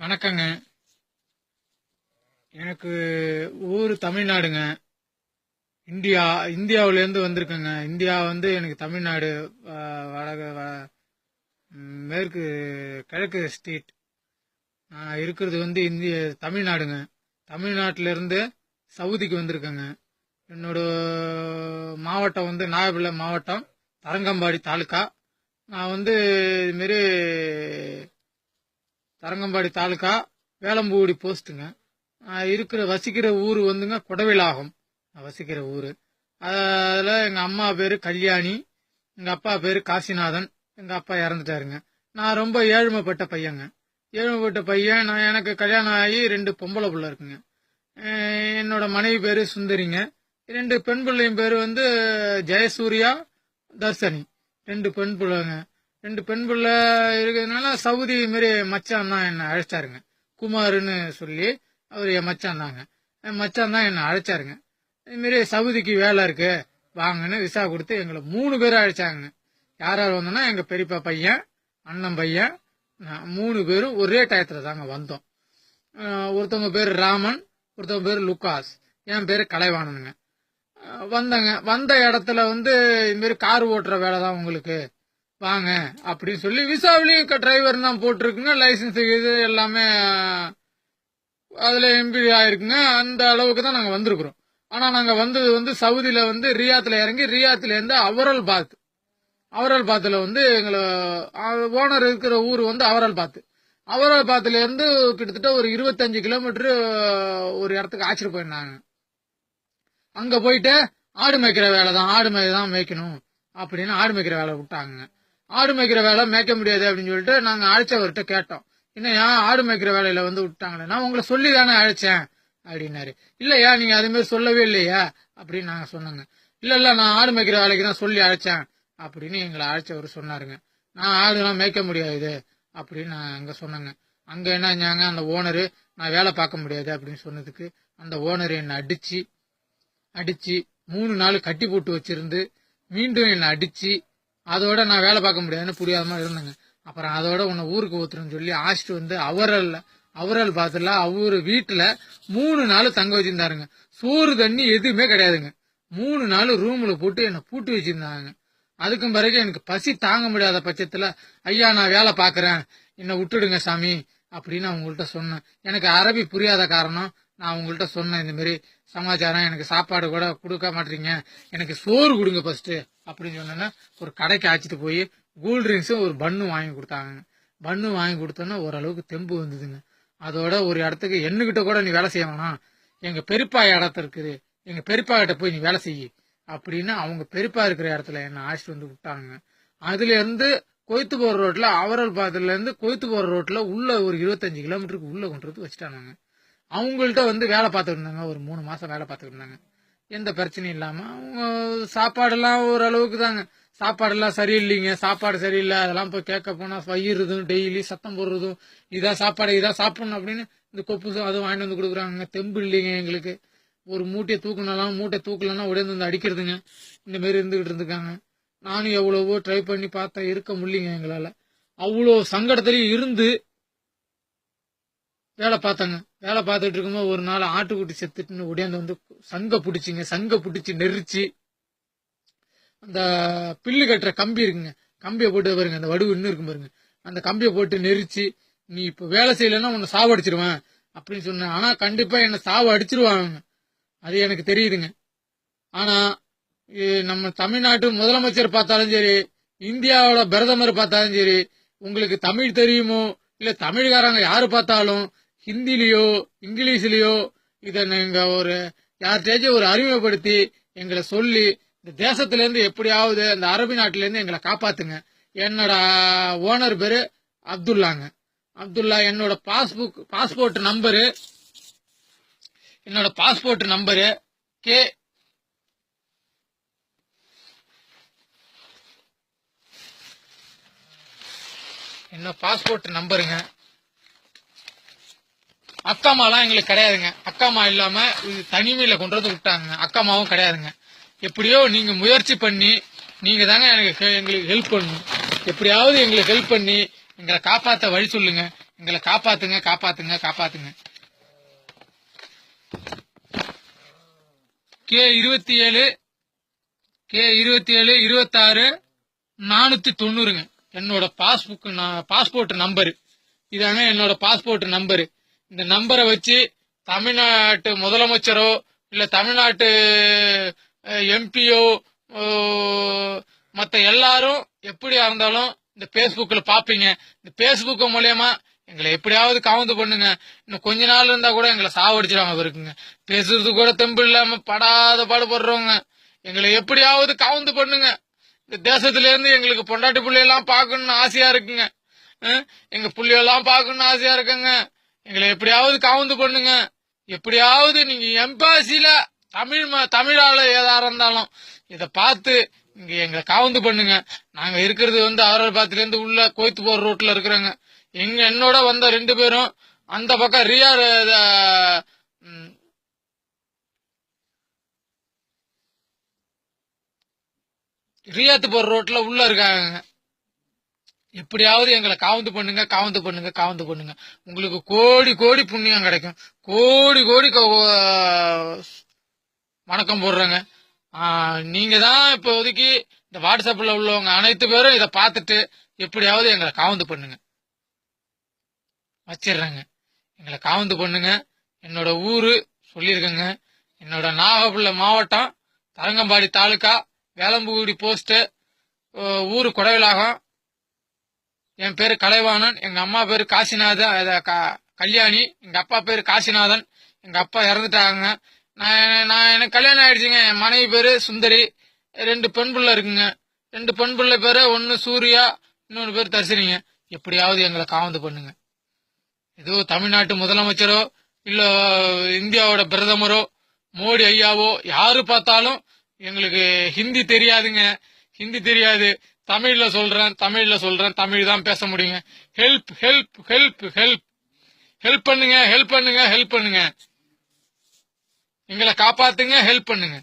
வணக்கங்க. எனக்கு ஊர் தமிழ்நாடுங்க. இந்தியாவிலேருந்து வந்திருக்கேங்க. இந்தியா எனக்கு தமிழ்நாடு, வடக்கு, மேற்கு, கிழக்கு ஸ்டேட். நான் இருக்கிறது தமிழ்நாடுங்க. தமிழ்நாட்டிலேருந்து சவுதிக்கு வந்திருக்கேங்க. என்னோட மாவட்டம் நாகப்பட்டினம் மாவட்டம், தரங்கம்பாடி தாலுக்கா. நான் இதுமாரி தரங்கம்பாடி தாலுக்கா, வேலம்பூடி போஸ்ட்டுங்க. வசிக்கிற ஊர் கொடவிலாகம். நான் வசிக்கிற ஊர். அதில் எங்கள் அம்மா பேர் கல்யாணி, எங்கள் அப்பா பேர் காசிநாதன். எங்கள் அப்பா இறந்துட்டாருங்க. நான் ரொம்ப ஏழ்மைப்பட்ட பையங்க. நான் எனக்கு கல்யாணம் ஆகி 2 பொம்பளை பிள்ளை இருக்குங்க. என்னோட மனைவி பேர் சுந்தரிங்க. 2 பெண் பிள்ளையும் பேர் ஜெயசூர்யா, தர்சனி. 2 பெண் பிள்ளைங்க. 2 பெண் பிள்ளை இருக்கிறதுனால சவுதி மாரி மச்சான் தான் என்னை அழைச்சாருங்க. குமார்னு சொல்லி அவர் என் மச்சான் தாங்க. என் மச்சான் தான் என்னை அழைச்சாருங்க. இதுமாரி சவுதிக்கு வேலை இருக்கு வாங்கன்னு விசா கொடுத்து எங்களை 3 பேரும் அழைச்சாங்க. யார் யார் வந்தோம்னா எங்கள் பெரியப்பா பையன், அண்ணன் பையன், 3 பேரும் ஒரே டயத்தில் தாங்க வந்தோம். ஒருத்தவங்க பேர் ராமன், ஒருத்தவங்க பேர் லுக்காஸ், என் பேர் கலைவாணனுங்க. வந்த இடத்துல இதுமாரி கார் ஓட்டுற வேலை தான் உங்களுக்கு வாங்க அப்படின்னு சொல்லி விசாவிலையும் டிரைவர் தான் போட்டிருக்குங்க. லைசன்ஸ் இது எல்லாமே அதுல எம்பி ஆயிருக்குங்க. அந்த அளவுக்கு தான் நாங்க வந்திருக்கிறோம். ஆனா நாங்க வந்தது சவுதியில ரியாத்துல இறங்கி ரியாத்துல அவரல் பாத்துல எங்களை ஓனர் இருக்கிற ஊர் அவரல் பாத்துல இருந்து கிட்டத்தட்ட ஒரு 25 கிலோமீட்டர் ஒரு இடத்துக்கு ஆச்சிட்டு போயிருந்தாங்க. அங்க போயிட்டு ஆடு மேய்க்கிற வேலை தான், ஆடு தான் மேய்க்கணும் அப்படின்னு ஆடு மேய்க்கிற வேலை விட்டாங்க. ஆடு மேய்க்கிற வேலை மேய்க்க முடியாது அப்படின்னு சொல்லிட்டு நாங்க அழைச்சவர்கிட்ட கேட்டோம். என்னையா ஆடு மேய்க்கிற வேலையில விட்டாங்களே, நான் உங்களை சொல்லி தானே அழைச்சேன் அப்படின்னாரு. இல்லையா நீங்க அது மாதிரி சொல்லவே இல்லையா அப்படின்னு நாங்க சொன்னோங்க. இல்ல நான் ஆடு மேய்க்கிற வேலைக்கு தான் சொல்லி அழைச்சேன் அப்படின்னு எங்களை அழைச்சவர் சொன்னாருங்க. நான் ஆடுலாம் மேய்க்க முடியாது அப்படின்னு நான் அங்க சொன்னேங்க. அங்க என்னங்க அந்த ஓனரு நான் வேலை பார்க்க முடியாது அப்படின்னு சொன்னதுக்கு அந்த ஓனர் என்னை அடிச்சு 3 நாள் கட்டி போட்டு வச்சிருந்து மீண்டும் என்னை அடிச்சு அதோட நான் வேலை பார்க்க முடியாதுன்னு புரியாம இருந்தேங்க. அப்புறம் அதோட உன்னை ஊருக்கு ஊத்துறேன்னு சொல்லி ஆசிட்டு அவரல் பாத்துல அவரு வீட்டுல 3 நாள் தங்க வச்சிருந்தாருங்க. சோறு தண்ணி எதுவுமே கிடையாதுங்க. 3 நாள் ரூம்ல போட்டு என்னை பூட்டி வச்சிருந்தாங்க. அதுக்கும் பிறகு எனக்கு பசி தாங்க முடியாத பட்சத்துல ஐயா நான் வேலை பாக்குறேன் என்னை விட்டுடுங்க சாமி அப்படின்னு அவங்கள்ட்ட சொன்னேன். எனக்கு அரபி புரியாத காரணம் நான் உங்கள்கிட்ட சொன்னேன், இந்த மாதிரி சமாச்சாரம், எனக்கு சாப்பாடு கூட கொடுக்க மாட்டீங்க, எனக்கு சோறு கொடுங்க ஃபர்ஸ்ட் அப்படின்னு சொன்னேன்னா ஒரு கடைக்கு அழைச்சிட்டு போய் கூல் ட்ரிங்க்ஸும் ஒரு பன்னு வாங்கி கொடுத்தாங்க. பன்னு வாங்கி கொடுத்தோன்னா ஓரளவுக்கு தெம்பு வந்ததுங்க. அதோட ஒரு இடத்துக்கு என்னகிட்ட கூட நீ வேலை செய்ய வேணாம், எங்க பெரியப்பா இடத்த இருக்குது, எங்க பெரியப்பா கிட்ட போய் நீ வேலை செய்ய அப்படின்னு அவங்க பெரியப்பா இருக்கிற இடத்துல என்ன அழைச்சிட்டு விட்டாங்க. அதுல இருந்து கொய்த்து போற ரோட்ல அவரல் பாத்துல இருந்து கொய்த்து போற ரோட்ல உள்ள ஒரு 25 கிலோமீட்டருக்கு உள்ள கொண்டு வந்து வச்சுட்டாங்க. அவங்கள்ட்ட வேலை பார்த்துட்டு இருந்தாங்க. ஒரு 3 மாசம் வேலை பார்த்துட்டு இருந்தாங்க. எந்த பிரச்சனையும் இல்லாம அவங்க சாப்பாடெல்லாம் ஓரளவுக்கு தாங்க. சாப்பாடெல்லாம் சரியில்லைங்க, சாப்பாடு சரியில்லை, அதெல்லாம் போய் கேட்க போனா வயிறுதும் டெய்லி சத்தம் போடுறதும் இதான் சாப்பாடு இதான் சாப்பிடணும் அப்படின்னு இந்த கொப்புசும் அதுவும் வாங்கிட்டு வந்து கொடுக்குறாங்க. தெம்பு இல்லைங்க எங்களுக்கு. ஒரு மூட்டையை தூக்கணும், மூட்டை தூக்கலன்னா உடனே வந்து அடிக்கிறதுங்க. இந்த மாதிரி இருந்துகிட்டு இருந்துக்காங்க. நானும் எவ்வளவோ ட்ரை பண்ணி பார்த்தேன், இருக்க முடியலைங்க எங்களால. அவ்வளோ சங்கடத்திலையும் இருந்து வேலை பார்த்தாங்க. வேலை பார்த்துட்டு இருக்கும்போது ஒரு நாள் ஆட்டுக்குட்டி செத்துட்டுன்னு உடையாந்து சங்க பிடிச்சி நெரிச்சு அந்த பில்லு கட்டுற கம்பி இருக்குங்க, கம்பியை போட்டு பாருங்க, அந்த வடுவு இன்னும் இருக்கும் பாருங்க, அந்த கம்பியை போட்டு நெரிச்சு நீ இப்ப வேலை செய்யலன்னா உன்னை சாவு அடிச்சிருவேன் அப்படின்னு சொன்னேன். ஆனா கண்டிப்பா என்ன சாவு அடிச்சிருவாங்க, அது எனக்கு தெரியுதுங்க. ஆனா நம்ம தமிழ்நாட்டு முதலமைச்சர் பார்த்தாலும் சரி, இந்தியாவோட பிரதமர் பார்த்தாலும் சரி, உங்களுக்கு தமிழ் தெரியுமோ இல்ல தமிழ்காரங்க யாரு பார்த்தாலும் ஹிந்திலயோ இங்கிலீஷ்லயோ இதை நீங்க யார்கிட்டயாச்சும் ஒரு அறிமுகப்படுத்தி எங்களை சொல்லி இந்த தேசத்துல இருந்து எப்படியாவது அந்த அரபி நாட்டில இருந்து எங்களை காப்பாத்துங்க. என்னோட ஓனர் பேரு அப்துல்லாங்க. என்னோட பாஸ்போர்ட் நம்பரு கே என்ன பாஸ்போர்ட் நம்பருங்க. அக்காமாலாம் எங்களுக்கு கிடையாதுங்க. அக்காமா இல்லாம தனிமையில கொண்டு வந்து விட்டாங்க. அக்காமாவும் கிடையாதுங்க. எப்படியோ நீங்க முயற்சி பண்ணி நீங்க தாங்க எங்களுக்கு ஹெல்ப் பண்ணணும். எப்படியாவது எங்களுக்கு ஹெல்ப் பண்ணி எங்களை காப்பாற்ற வழி சொல்லுங்க. எங்களை காப்பாத்துங்க, காப்பாத்துங்க, காப்பாத்துங்க. K27 26 490ங்க என்னோட பாஸ்போர்ட் நம்பரு. இதாங்க என்னோட பாஸ்போர்ட் நம்பரு. இந்த நம்பரை வச்சு தமிழ்நாட்டு முதலமைச்சரோ இல்ல தமிழ்நாட்டு எம்பியோ மத்த எல்லாரும் எப்படியா இருந்தாலும் இந்த பேஸ்புக்ல பாப்பீங்க. இந்த பேஸ்புக் மூலியமா எங்களை எப்படியாவது கவுந்து பண்ணுங்க. இன்னும் கொஞ்ச நாள் இருந்தா கூட எங்களை சாவடிச்சிடாம இருக்குங்க. பேசுறது கூட தெம்பு இல்லாம படாத பாடுபடுறவங்க எங்களை எப்படியாவது கவுந்து பண்ணுங்க. இந்த தேசத்துல இருந்து எங்களுக்கு பொண்டாட்டி பிள்ளையெல்லாம் பாக்கணும்னு ஆசையா இருக்குங்க. எங்க புள்ளையெல்லாம் பாக்கணும்னு ஆசையா இருக்குங்க. எங்களை எப்படியாவது கவுந்து பண்ணுங்க. எப்படியாவது நீங்க எம்பாசில தமிழால ஏதா இருந்தாலும் இத பார்த்து இங்க எங்களை கவுந்து பண்ணுங்க. நாங்க இருக்கிறது அவரபாத்துல இருந்து உள்ள கோயத்து போற ரோட்ல இருக்கிறாங்க. என்னோட வந்த 2 பேரும் அந்த பக்கம் ரியாத்து போற ரோட்ல உள்ள இருக்காங்க. எப்படியாவது எங்களை காவந்து பண்ணுங்க, காவந்து பண்ணுங்க, காவந்து பண்ணுங்க. உங்களுக்கு கோடி கோடி புண்ணியம் கிடைக்கும். கோடி கோடி வணக்கம் போடுறாங்க. நீங்க தான் இப்போதைக்கு இந்த வாட்ஸ்அப்ல உள்ளவங்க அனைத்து பேரும் இதை பார்த்துட்டு எப்படியாவது எங்களை காவந்து பண்ணுங்க. வச்சிடுறாங்க. எங்களை காவந்து பண்ணுங்க. என்னோட ஊரு சொல்லியிருக்கேங்க. என்னோட நாகப்பள்ளி மாவட்டம் தரங்கம்பாடி தாலுகா வேலம்புகுடி போஸ்ட், ஊரு கொடைவிலாகம். என் பேரு கலைவாணன். எங்க அம்மா பேரு காசிநாதன் கல்யாணி. எங்க அப்பா பேரு காசிநாதன். எங்க அப்பா இறந்துட்டாங்க. எனக்கு கல்யாணம் ஆயிடுச்சுங்க. என் மனைவி பேரு சுந்தரி. 2 பெண் பிள்ளை இருக்குங்க. 2 பெண் பிள்ளை பேரு, ஒன்னு சூர்யா, இன்னொன்னு பேரு தர்சினிங்க. எப்படியாவது எங்களை காவந்து பண்ணுங்க. ஏதோ தமிழ்நாட்டு முதலமைச்சரோ இல்ல இந்தியாவோட பிரதமரோ மோடி ஐயாவோ யாரு பார்த்தாலும் எங்களுக்கு ஹிந்தி தெரியாதுங்க. ஹிந்தி தெரியாது. தமிழ்ல சொல்றேன், தமிழ் தான் பேச முடியுங்க. Help help help help help பண்ணுங்க, ஹெல்ப் பண்ணுங்க, ஹெல்ப் பண்ணுங்க. எங்களை காப்பாத்துங்க, ஹெல்ப் பண்ணுங்க.